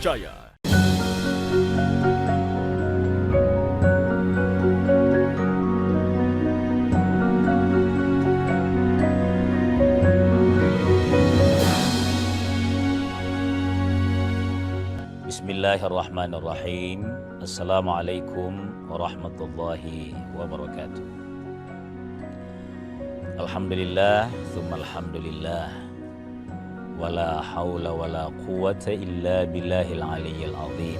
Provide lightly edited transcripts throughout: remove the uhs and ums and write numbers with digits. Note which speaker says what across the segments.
Speaker 1: terpercaya.
Speaker 2: Bismillahirrahmanirrahim. Assalamualaikum warahmatullahi wabarakatuh. Alhamdulillah, thumma alhamdulillah. Wala hawla wala quwata illa billahil aliyyil azim.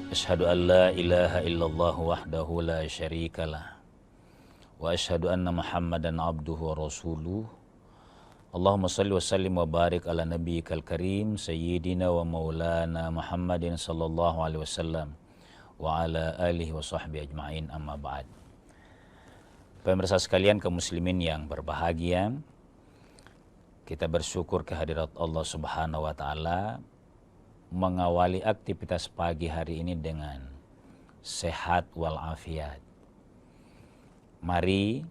Speaker 2: Ashhadu an la ilaha illallah wahdahu la syarikalah. Wa ashhadu anna Muhammadan abduhu wa rasuluh. Allahumma salli wa sallim wa barik ala nabiyyikal karim sayyidina wa maulana Muhammadin sallallahu alaihi wasallam wa ala alihi wa sahbihi ajma'in, amma ba'd. Pemirsa sekalian kaum muslimin yang berbahagia, kita bersyukur kehadirat Allah Subhanahu wa taala mengawali aktivitas pagi hari ini dengan sehat walafiat. Mari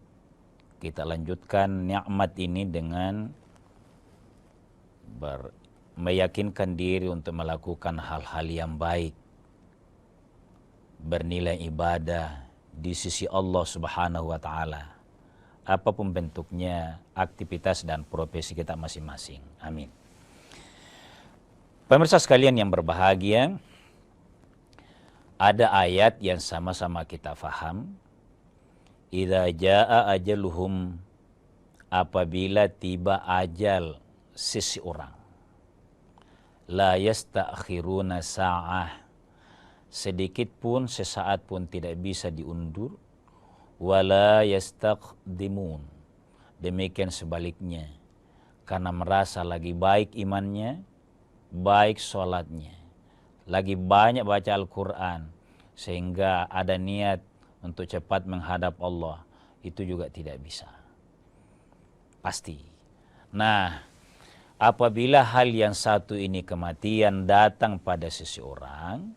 Speaker 2: kita lanjutkan nikmat ini dengan meyakinkan diri untuk melakukan hal-hal yang baik, bernilai ibadah di sisi Allah Subhanahu wa taala, apapun bentuknya, aktivitas dan profesi kita masing-masing. Amin. Pemirsa sekalian yang berbahagia, ada ayat yang sama-sama kita faham. Idza jaa ajaluhum, apabila tiba ajal seseorang, la yastakhiruna sa'ah, sedikit pun sesaat pun tidak bisa diundur, wala yastaqdimun, demikian sebaliknya, karena merasa lagi baik imannya, baik sholatnya, lagi banyak baca Al-Quran, sehingga ada niat untuk cepat menghadap Allah, itu juga tidak bisa. Pasti. Nah, apabila hal yang satu ini, kematian, datang pada seseorang,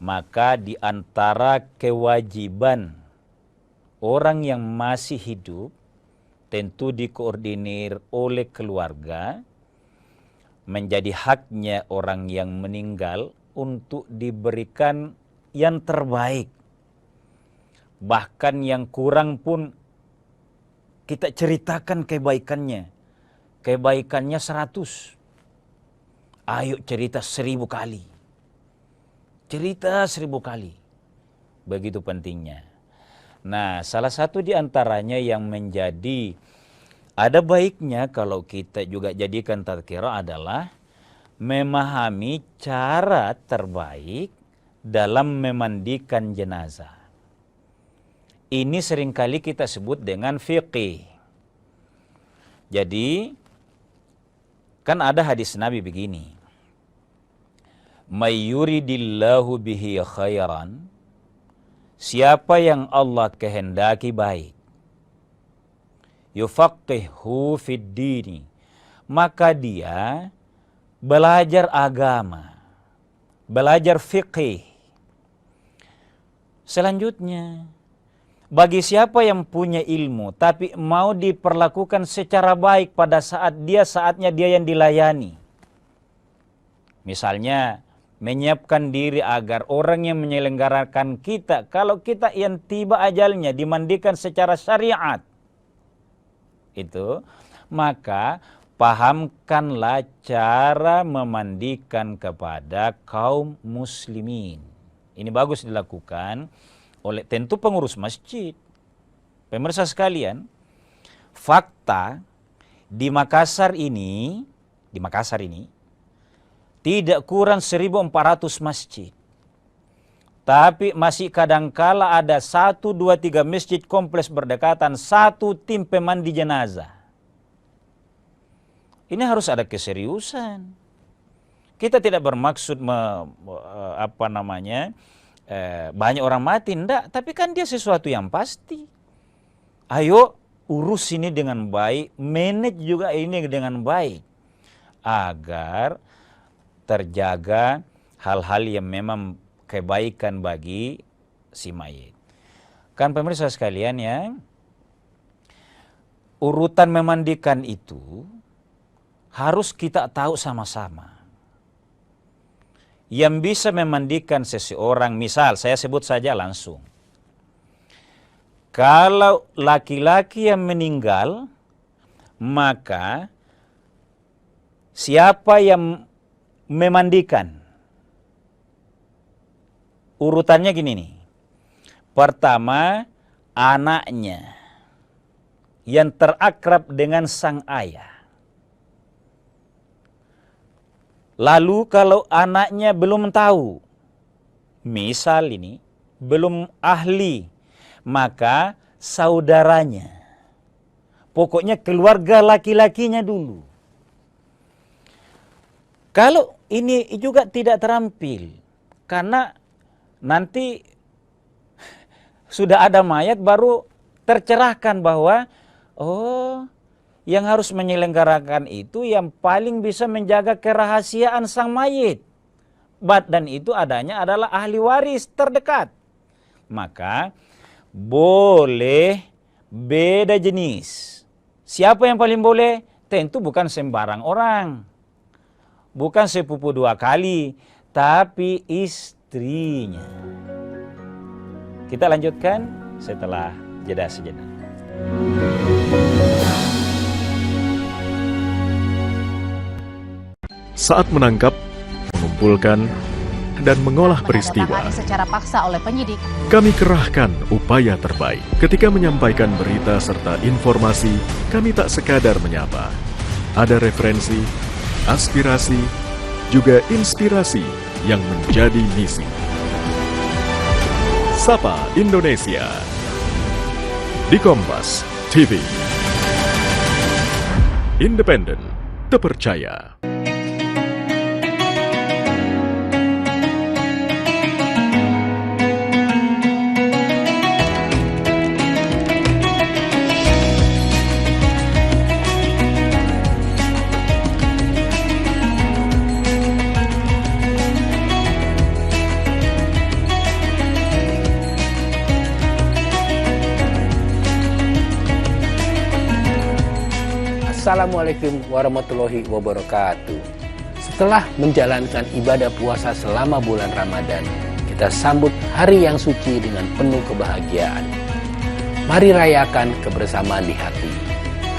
Speaker 2: maka di antara kewajiban orang yang masih hidup, tentu dikoordinir oleh keluarga, menjadi haknya orang yang meninggal untuk diberikan yang terbaik. Bahkan yang kurang pun kita ceritakan kebaikannya. Kebaikannya 100. Ayo cerita 1000 kali. Cerita 1000 kali. Begitu pentingnya. Nah, salah satu di antaranya yang menjadi ada baiknya kalau kita juga jadikan tazkirah adalah memahami cara terbaik dalam memandikan jenazah. Ini seringkali kita sebut dengan fiqih. Jadi, kan ada hadis Nabi begini. May yuridillahu bihi khairan, siapa yang Allah kehendaki baik, yufaqihu fid dini, maka dia belajar agama, belajar fiqih. Selanjutnya, bagi siapa yang punya ilmu tapi mau diperlakukan secara baik pada saatnya dia yang dilayani. Misalnya menyiapkan diri agar orang yang menyelenggarakan kita, kalau kita yang tiba ajalnya dimandikan secara syariat, itu maka pahamkanlah cara memandikan kepada kaum muslimin. Ini bagus dilakukan oleh tentu pengurus masjid. Pemirsa sekalian, fakta di Makassar ini tidak kurang 1400 masjid. Tapi masih kadangkala ada 1, 2, 3 masjid kompleks berdekatan, satu tim pemandi jenazah. Ini harus ada keseriusan. Kita tidak bermaksud banyak orang mati, enggak, tapi kan dia sesuatu yang pasti. Ayo urus ini dengan baik, manage juga ini dengan baik, agar terjaga hal-hal yang memang kebaikan bagi si mayit. Kan pemirsa sekalian ya, urutan memandikan itu harus kita tahu sama-sama. yang bisa memandikan seseorang, misal saya sebut saja langsung. Kalau laki-laki yang meninggal, maka siapa yang memandikan? Urutannya gini nih. Pertama, anaknya yang terakrab dengan sang ayah. Lalu kalau anaknya belum tahu, misal ini belum ahli, maka saudaranya. Pokoknya keluarga laki-lakinya dulu. Kalau ini juga tidak terampil, karena nanti sudah ada mayat baru tercerahkan bahwa yang harus menyelenggarakan itu yang paling bisa menjaga kerahasiaan sang mayit. Dan itu adanya adalah ahli waris terdekat. Maka boleh beda jenis. Siapa yang paling boleh? Tentu bukan sembarang orang. Bukan sepupu 2 kali, tapi istrinya. Kita lanjutkan setelah jeda sejenak.
Speaker 1: Saat menangkap, mengumpulkan, dan mengolah peristiwa,
Speaker 3: secara paksa oleh penyidik,
Speaker 1: kami kerahkan upaya terbaik. Ketika menyampaikan berita serta informasi, kami tak sekadar menyapa. Ada referensi, aspirasi, juga inspirasi yang menjadi misi. Sapa Indonesia di Kompas TV. Independen, terpercaya.
Speaker 4: Assalamualaikum warahmatullahi wabarakatuh. Setelah menjalankan ibadah puasa selama bulan Ramadan, kita sambut hari yang suci dengan penuh kebahagiaan. Mari rayakan kebersamaan di hati.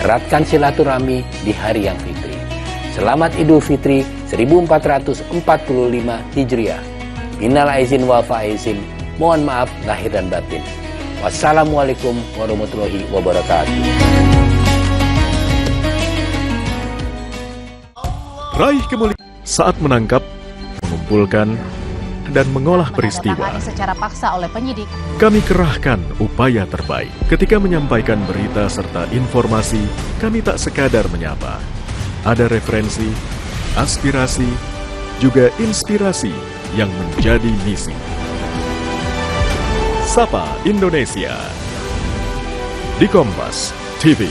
Speaker 4: Eratkan silaturahmi di hari yang fitri. Selamat Idul Fitri 1445 Hijriah. Minal aizin wal faizin. Mohon maaf lahir dan batin. Wassalamualaikum warahmatullahi wabarakatuh.
Speaker 1: Raih kemuliaan saat menangkap, mengumpulkan, dan mengolah peristiwa.
Speaker 3: Secara paksa oleh penyidik,
Speaker 1: kami kerahkan upaya terbaik. Ketika menyampaikan berita serta informasi, kami tak sekadar menyapa. Ada referensi, aspirasi, juga inspirasi yang menjadi misi. Sapa Indonesia di Kompas TV.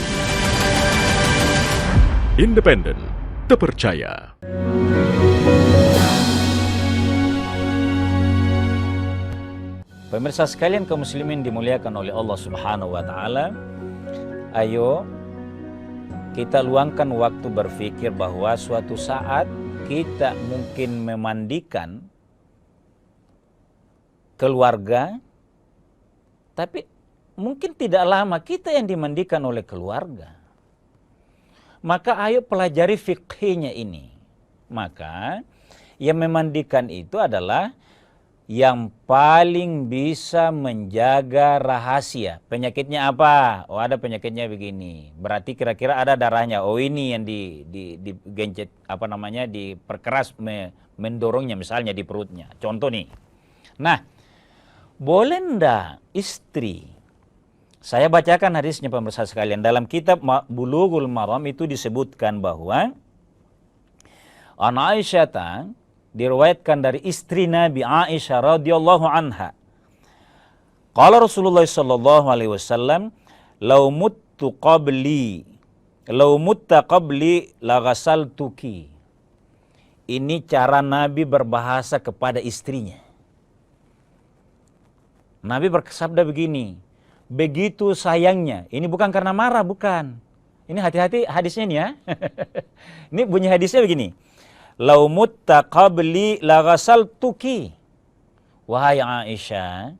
Speaker 1: Independen, terpercaya.
Speaker 2: Pemirsa sekalian kaum muslimin dimuliakan oleh Allah Subhanahu wa taala. Ayo kita luangkan waktu berpikir bahwa suatu saat kita mungkin memandikan keluarga, tapi mungkin tidak lama kita yang dimandikan oleh keluarga. Maka ayo pelajari fiqhnya ini. Maka yang memandikan itu adalah yang paling bisa menjaga rahasia. Penyakitnya apa? Oh, ada penyakitnya begini. Berarti kira-kira ada darahnya. Oh, ini yang digencet, diperkeras, mendorongnya misalnya di perutnya. Contoh nih. Nah, boleh ndak istri? Saya bacakan hadisnya pemirsa sekalian. Dalam kitab Bulughul Maram itu disebutkan bahwa An Aisyah diriwayatkan dari istri Nabi Aisyah radhiyallahu anha. Qala Rasulullah sallallahu alaihi wasallam, "Lau mutta qabli la ghasaltuki." Ini cara Nabi berbahasa kepada istrinya. Nabi bersabda begini, begitu sayangnya. Ini bukan karena marah, bukan. Ini hati-hati hadisnya ini ya. Ini bunyi hadisnya begini. lau mutta qabli la ghasaltuki. Wahai Aisyah,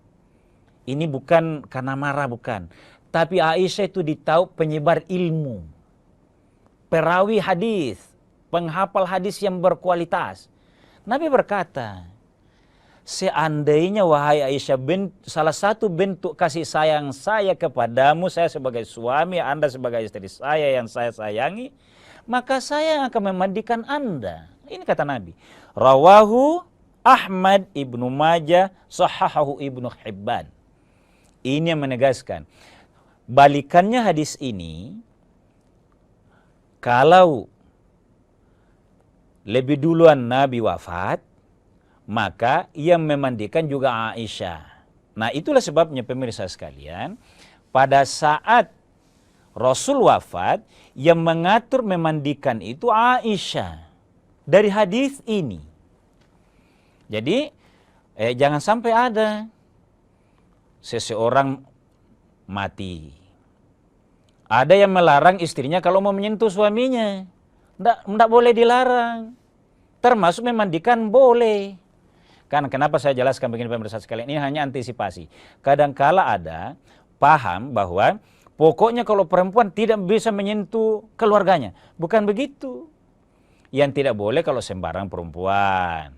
Speaker 2: ini bukan karena marah, bukan. Tapi Aisyah itu ditahu penyebar ilmu, perawi hadis, penghafal hadis yang berkualitas. Nabi berkata, seandainya wahai Aisyah, salah satu bentuk kasih sayang saya kepadamu, saya sebagai suami, Anda sebagai istri saya yang saya sayangi, maka saya akan memandikan Anda. Ini kata Nabi. Rawahu Ahmad, Ibnu Majah, Sahahahu Ibnu Hibban. Ini yang menegaskan. Balikannya hadis ini, kalau lebih duluan Nabi wafat, maka ia memandikan juga Aisyah. Nah, itulah sebabnya pemirsa sekalian, pada saat Rasul wafat, yang mengatur memandikan itu Aisyah. Dari hadis ini. Jadi, jangan sampai ada seseorang mati. Ada yang melarang istrinya kalau mau menyentuh suaminya. Tidak boleh dilarang. Termasuk memandikan boleh. Kan kenapa saya jelaskan begini pemirsa sekalian, ini hanya antisipasi. Kadangkala ada paham bahwa pokoknya kalau perempuan tidak bisa menyentuh keluarganya. Bukan begitu. Yang tidak boleh kalau sembarang perempuan.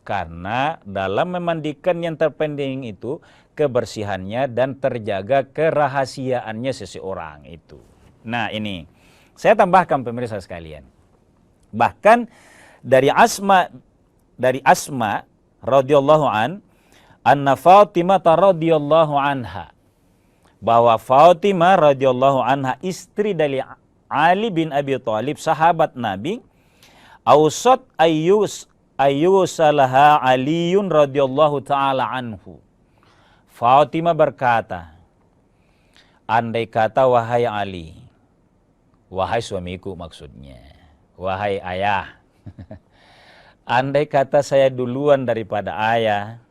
Speaker 2: Karena dalam memandikan yang terpenting itu kebersihannya dan terjaga kerahasiaannya seseorang itu. Nah ini, saya tambahkan pemirsa sekalian. Bahkan dari Asma radhiyallahu anna Fatimah radhiyallahu anha, bahwa Fatimah radhiyallahu anha istri dari Ali bin Abi Thalib, sahabat Nabi, ausat ayyusalaha Aliyun radhiyallahu ta'ala anhu. Fatimah berkata, andai kata wahai Ali, wahai suamiku maksudnya, wahai ayah, andai kata saya duluan daripada ayah,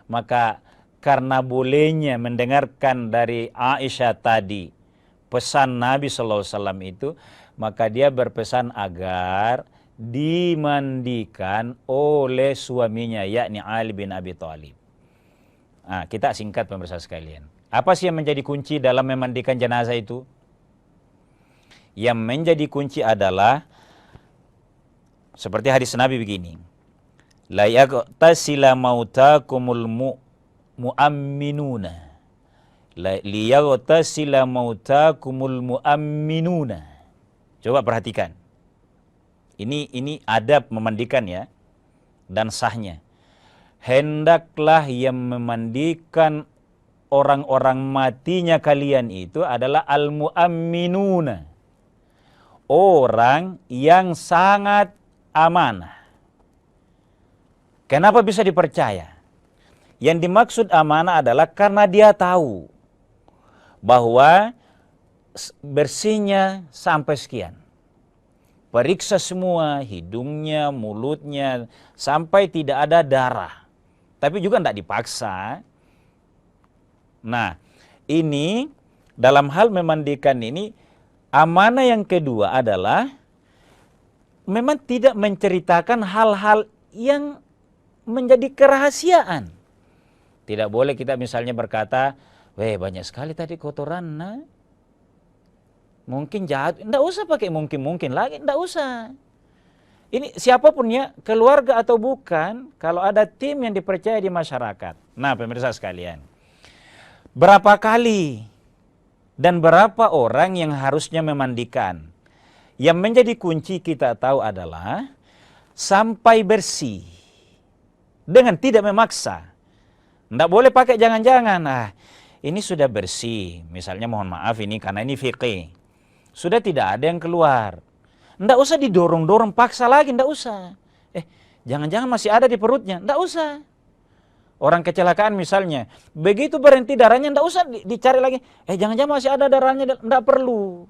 Speaker 2: maka karena bolehnya mendengarkan dari Aisyah tadi pesan Nabi SAW itu, maka dia berpesan agar dimandikan oleh suaminya, yakni Ali bin Abi Thalib. Nah, kita singkat pemirsa sekalian. Apa sih yang menjadi kunci dalam memandikan jenazah itu? Yang menjadi kunci adalah seperti hadis Nabi begini. La yaghtasila mautakumul mu'amminuna. Liyaghtasila mautakumul mu'amminuna. Coba perhatikan. Ini adab memandikan ya, dan sahnya. Hendaklah yang memandikan orang-orang matinya kalian itu adalah al-mu'amminuna. Orang yang sangat amanah. Kenapa bisa dipercaya? Yang dimaksud amanah adalah karena dia tahu bahwa bersihnya sampai sekian. Periksa semua, hidungnya, mulutnya, sampai tidak ada darah. Tapi juga tidak dipaksa. Nah, ini dalam hal memandikan ini, amanah yang kedua adalah memang tidak menceritakan hal-hal yang menjadi kerahasiaan. Tidak boleh kita misalnya berkata, weh banyak sekali tadi kotoran, nah. Mungkin jahat, tidak usah pakai mungkin lagi, tidak usah. Ini siapapun ya, keluarga atau bukan, kalau ada tim yang dipercaya di masyarakat. Nah pemirsa sekalian, berapa kali dan berapa orang yang harusnya memandikan? Yang menjadi kunci kita tahu adalah sampai bersih dengan tidak memaksa. Tidak boleh pakai jangan-jangan. Nah, ini sudah bersih, misalnya mohon maaf ini karena ini fikih. Sudah tidak ada yang keluar. Tidak usah didorong-dorong, paksa lagi, tidak usah. Jangan-jangan masih ada di perutnya, tidak usah. Orang kecelakaan misalnya, begitu berhenti darahnya, tidak usah dicari lagi. Jangan-jangan masih ada darahnya, tidak perlu.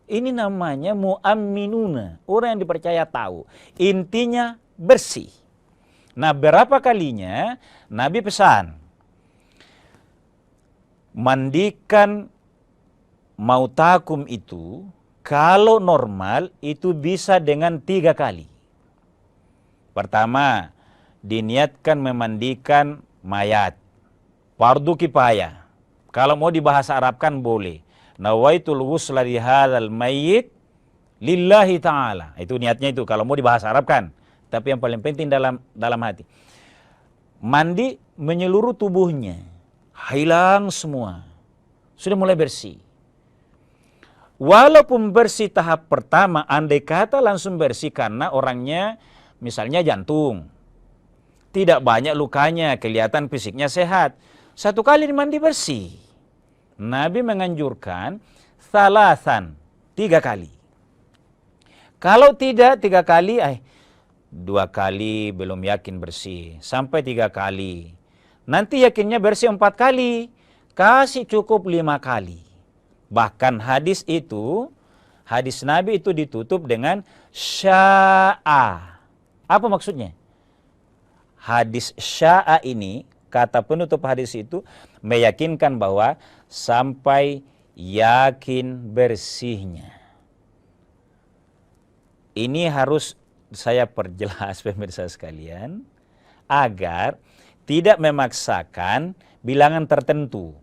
Speaker 2: Ini namanya mu'amminuna, orang yang dipercaya tahu. Intinya bersih. Nah, berapa kalinya Nabi pesan, mandikan mautakum itu, kalau normal itu bisa dengan 3 kali. Pertama, diniatkan memandikan mayat. Fardu kifayah. Kalau mau dibahasa Arabkan boleh. Nawaitul ghusla li hadzal mayyit lillahi ta'ala. Itu niatnya itu kalau mau dibahasa Arabkan. Tapi yang paling penting dalam hati. Mandi menyeluruh tubuhnya. Hilang semua. Sudah mulai bersih. Walaupun bersih tahap pertama, andai kata langsung bersih karena orangnya misalnya jantung. Tidak banyak lukanya, kelihatan fisiknya sehat. Satu kali mandi bersih. Nabi menganjurkan salasan, 3 kali. Kalau tidak 3 kali, 2 kali belum yakin bersih. Sampai 3 kali. Nanti yakinnya bersih 4 kali. Kasih cukup 5 kali. Bahkan hadis Nabi itu ditutup dengan sya'a. Apa maksudnya? Hadis sya'a ini, kata penutup hadis itu, meyakinkan bahwa sampai yakin bersihnya. Ini harus saya perjelas pemirsa sekalian, agar tidak memaksakan bilangan tertentu.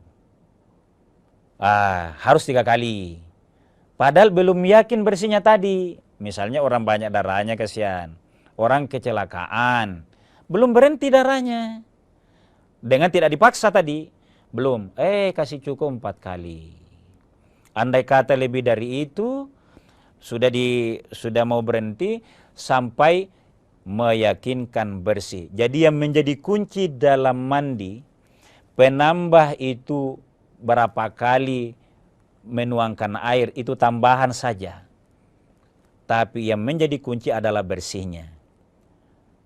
Speaker 2: Harus 3 kali. Padahal belum yakin bersihnya tadi. Misalnya orang banyak darahnya kasihan. Orang kecelakaan. Belum berhenti darahnya. Dengan tidak dipaksa tadi. Belum. Kasih cukup 4 kali. Andai kata lebih dari itu, sudah mau berhenti sampai meyakinkan bersih. Jadi yang menjadi kunci dalam mandi, penambah itu berapa kali menuangkan air, itu tambahan saja. Tapi yang menjadi kunci adalah bersihnya.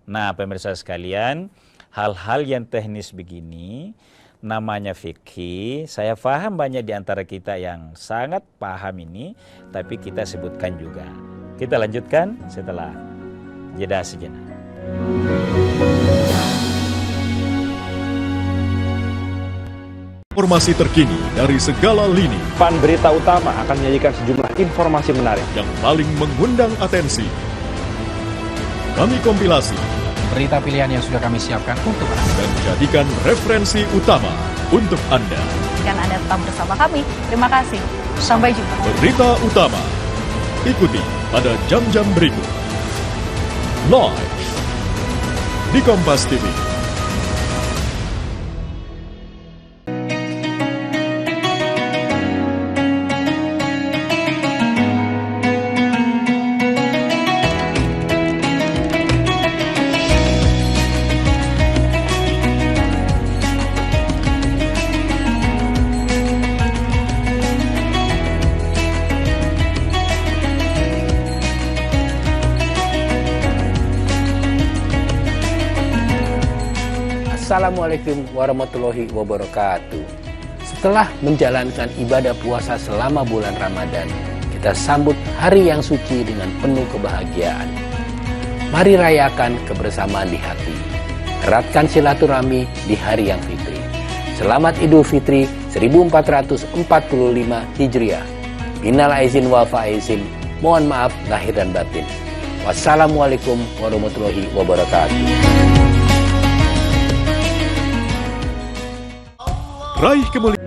Speaker 2: Nah, pemirsa sekalian, hal-hal yang teknis begini namanya fikih. Saya paham banyak di antara kita yang sangat paham ini, tapi kita sebutkan juga. Kita lanjutkan setelah jeda sejenak.
Speaker 1: Informasi terkini dari segala lini
Speaker 5: Pan Berita Utama akan menyajikan sejumlah informasi menarik
Speaker 1: yang paling mengundang atensi. Kami kompilasi
Speaker 6: berita pilihan yang sudah kami siapkan untuk Anda
Speaker 1: dan jadikan referensi utama untuk Anda.
Speaker 3: Dan Anda tetap bersama kami. Terima kasih. Sampai jumpa.
Speaker 1: Berita utama ikuti pada jam-jam berikut. Live di Kompas TV.
Speaker 4: Assalamualaikum warahmatullahi wabarakatuh. Setelah menjalankan ibadah puasa selama bulan Ramadan, kita sambut hari yang suci dengan penuh kebahagiaan. Mari rayakan kebersamaan di hati. Eratkan silaturahmi di hari yang fitri. Selamat Idul Fitri 1445 Hijriah. Minal aizin wal faizin. Mohon maaf lahir dan batin. Wassalamualaikum warahmatullahi wabarakatuh.
Speaker 1: Raih kemuliaan.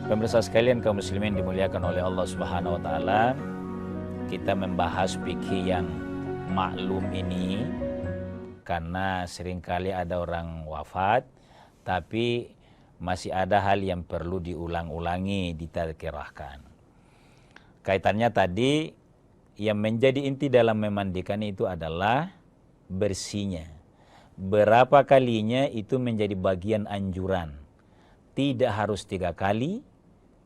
Speaker 2: Pemirsa sekalian, kaum muslimin dimuliakan oleh Allah Subhanahu wa taala. Kita membahas fikih yang maklum ini karena seringkali ada orang wafat tapi masih ada hal yang perlu diulang-ulangi, ditadkirahkan. Kaitannya tadi yang menjadi inti dalam memandikan itu adalah bersihnya. Berapa kalinya itu menjadi bagian anjuran. Tidak harus 3 kali.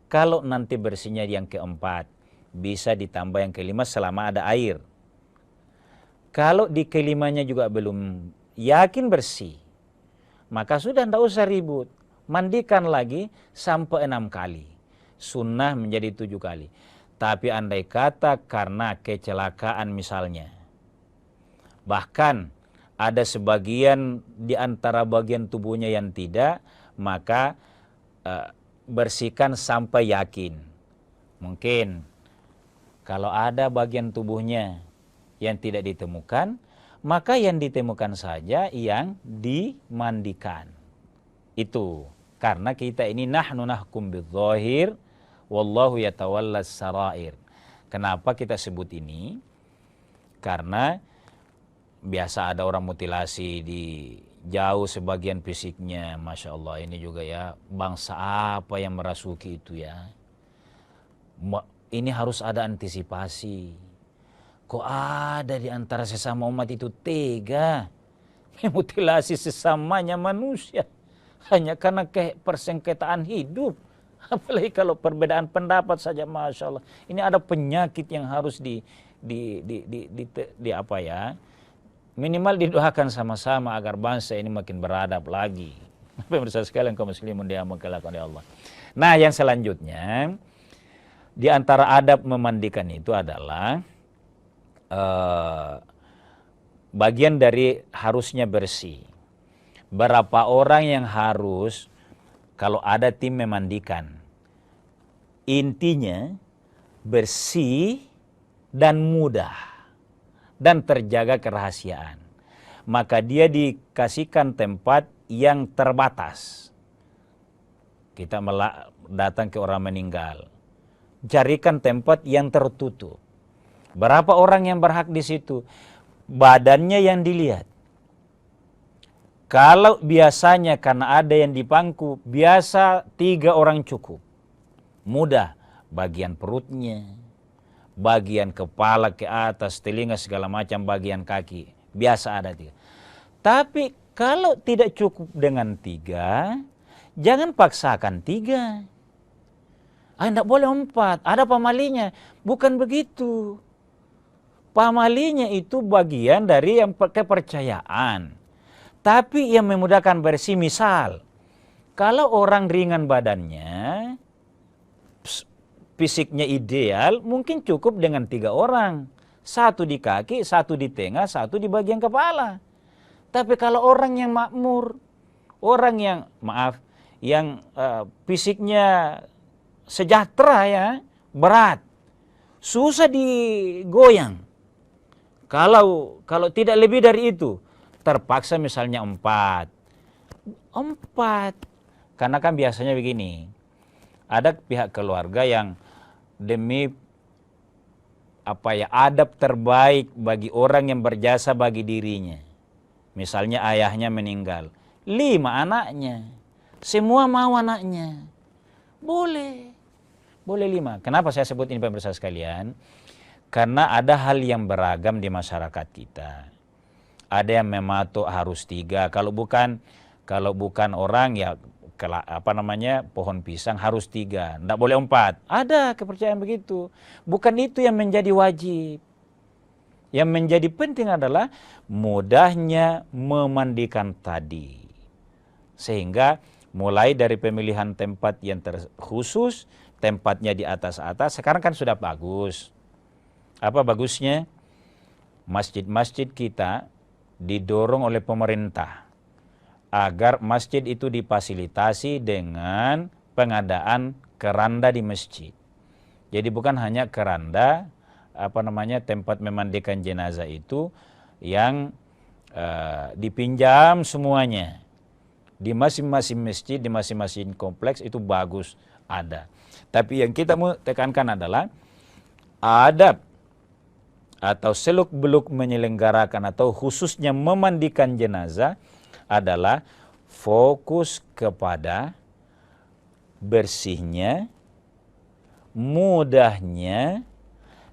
Speaker 2: Kalau nanti bersihnya yang keempat, bisa ditambah yang kelima selama ada air. Kalau di kelimanya juga belum yakin bersih, maka sudah tidak usah ribut. Mandikan lagi sampai 6 kali. Sunnah menjadi 7 kali. Tapi andai kata karena kecelakaan misalnya, bahkan ada sebagian di antara bagian tubuhnya yang tidak, maka bersihkan sampai yakin. Mungkin Kalau ada bagian tubuhnya yang tidak ditemukan, maka yang ditemukan saja yang dimandikan. Itu karena kita ini nahnu nahkum bidzahir wallahu yatawallas sarair. Kenapa kita sebut ini? Karena biasa ada orang mutilasi di jauh sebagian fisiknya, Masya Allah, ini juga ya, bangsa apa yang merasuki itu ya. Ini harus ada antisipasi. Kok ada di antara sesama umat itu tega memutilasi sesamanya manusia hanya karena persengketaan hidup. Apalagi kalau perbedaan pendapat saja, Masya Allah. Ini ada penyakit yang harus di apa ya, minimal didoakan sama-sama agar bangsa ini makin beradab lagi. Pemirsa sekalian kaum muslimin dimuliakan oleh Allah. Nah, yang selanjutnya di antara adab memandikan itu adalah bagian dari harusnya bersih. Berapa orang yang harus kalau ada tim memandikan? Intinya bersih dan mudah dan terjaga kerahasiaan. Maka dia dikasihkan tempat yang terbatas. Kita datang ke orang meninggal, carikan tempat yang tertutup. Berapa orang yang berhak di situ? Badannya yang dilihat. Kalau biasanya karena ada yang dipangku, biasa 3 orang cukup. Mudah, bagian perutnya, bagian kepala ke atas, telinga segala macam, bagian kaki. Biasa ada 3. Tapi kalau tidak cukup dengan 3, jangan paksakan 3. Tidak boleh 4, ada pamalinya. Bukan begitu. Pamalinya itu bagian dari yang kepercayaan. Tapi yang memudahkan bersih, misal, kalau orang ringan badannya, fisiknya ideal, mungkin cukup dengan 3 orang. 1 di kaki, 1 di tengah, 1 di bagian kepala. Tapi kalau orang yang makmur, orang yang, yang fisiknya sejahtera ya, berat, susah digoyang. Kalau tidak lebih dari itu, terpaksa misalnya 4. Karena kan biasanya begini, ada pihak keluarga yang demi adab terbaik bagi orang yang berjasa bagi dirinya. Misalnya ayahnya meninggal, 5 anaknya, semua mau anaknya. Boleh 5. Kenapa saya sebut ini pemirsa sekalian? Karena ada hal yang beragam di masyarakat kita. Ada yang mematok harus 3. Kalau bukan orang ya pohon pisang harus 3. Tidak boleh 4. Ada kepercayaan begitu. Bukan itu yang menjadi wajib. Yang menjadi penting adalah mudahnya memandikan tadi. Sehingga mulai dari pemilihan tempat yang terkhusus, tempatnya di atas-atas, sekarang kan sudah bagus. Apa bagusnya? Masjid-masjid kita didorong oleh pemerintah agar masjid itu difasilitasi dengan pengadaan keranda di masjid. Jadi bukan hanya keranda tempat memandikan jenazah itu yang dipinjam semuanya. Di masing-masing masjid, di masing-masing kompleks itu bagus ada. Tapi yang kita mau tekankan adalah adab atau seluk-beluk menyelenggarakan atau khususnya memandikan jenazah adalah fokus kepada bersihnya, mudahnya,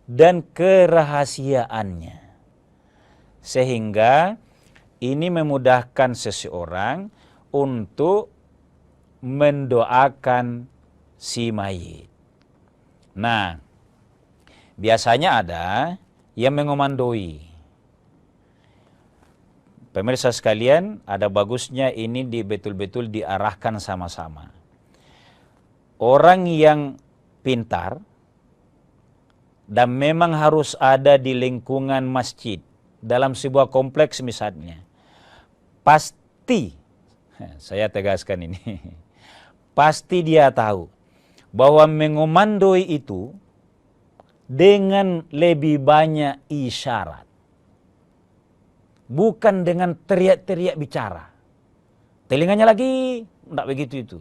Speaker 2: dan kerahasiaannya. Sehingga ini memudahkan seseorang untuk mendoakan si mayit. Nah, biasanya ada yang mengomandoi. Pemirsa sekalian, ada bagusnya ini betul-betul diarahkan sama-sama. Orang yang pintar dan memang harus ada di lingkungan masjid, dalam sebuah kompleks misalnya, pasti, saya tegaskan ini, pasti dia tahu bahwa mengomandoi itu dengan lebih banyak isyarat. Bukan dengan teriak-teriak bicara. Telinganya lagi, tidak begitu itu.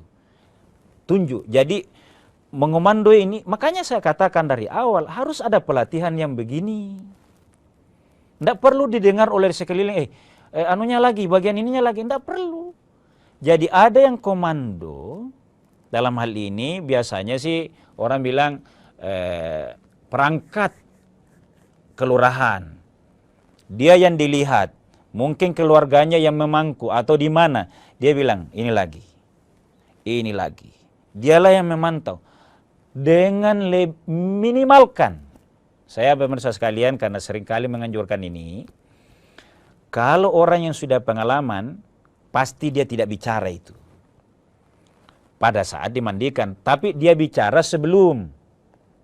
Speaker 2: Tunjuk. Jadi mengomando ini, makanya saya katakan dari awal harus ada pelatihan yang begini. Tidak perlu didengar oleh sekeliling, anunya lagi, bagian ininya lagi, tidak perlu. Jadi ada yang komando, dalam hal ini biasanya sih orang bilang perangkat kelurahan. Dia yang dilihat, mungkin keluarganya yang memangku atau di mana. Dia bilang, ini lagi. Dialah yang memantau. Dengan minimalkan. Saya pemirsa sekalian karena seringkali menganjurkan ini. Kalau orang yang sudah pengalaman, pasti dia tidak bicara itu. Pada saat dimandikan. Tapi dia bicara sebelum.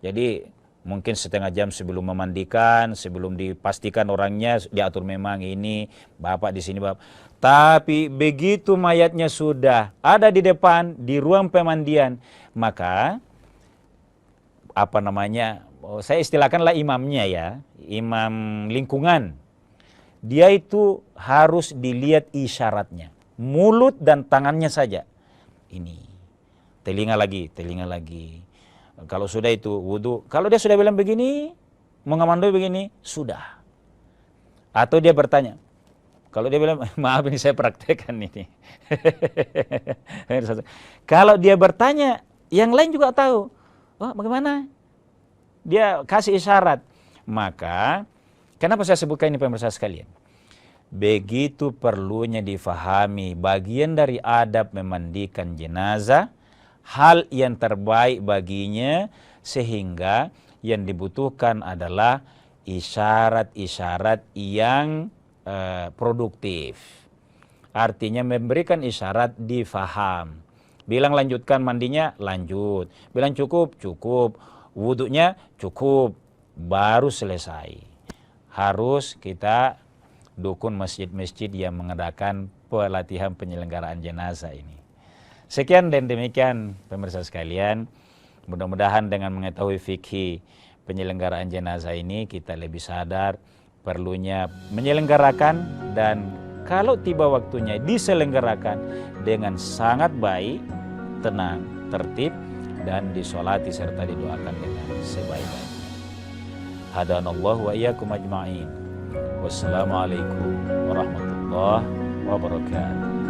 Speaker 2: Jadi mungkin setengah jam sebelum memandikan, sebelum dipastikan orangnya diatur memang ini, bapak di sini bapak. Tapi begitu mayatnya sudah ada di depan, di ruang pemandian, maka saya istilahkanlah imamnya ya, imam lingkungan. Dia itu harus dilihat isyaratnya, mulut dan tangannya saja. Ini, telinga lagi. Kalau sudah itu wudhu, kalau dia sudah bilang begini, mengamandoi begini, sudah. Atau dia bertanya, kalau dia bilang, maaf ini saya praktekkan ini. Kalau dia bertanya, yang lain juga tahu. Oh bagaimana? Dia kasih isyarat. Maka, kenapa saya sebutkan ini pemirsa sekalian? Begitu perlunya difahami bagian dari adab memandikan jenazah, hal yang terbaik baginya, sehingga yang dibutuhkan adalah isyarat-isyarat yang produktif. Artinya memberikan isyarat difaham. Bilang lanjutkan mandinya, lanjut. Bilang cukup, cukup. Wudhunya cukup, baru selesai. Harus kita dukun masjid-masjid yang mengadakan pelatihan penyelenggaraan jenazah ini. Sekian dan demikian pemirsa sekalian, mudah-mudahan dengan mengetahui fikih penyelenggaraan jenazah ini kita lebih sadar perlunya menyelenggarakan, dan kalau tiba waktunya diselenggarakan dengan sangat baik, tenang, tertib, dan disolati serta didoakan dengan sebaik-baiknya. Hadanallahu wa iyyakum ajma'in. Wassalamualaikum warahmatullahi wabarakatuh.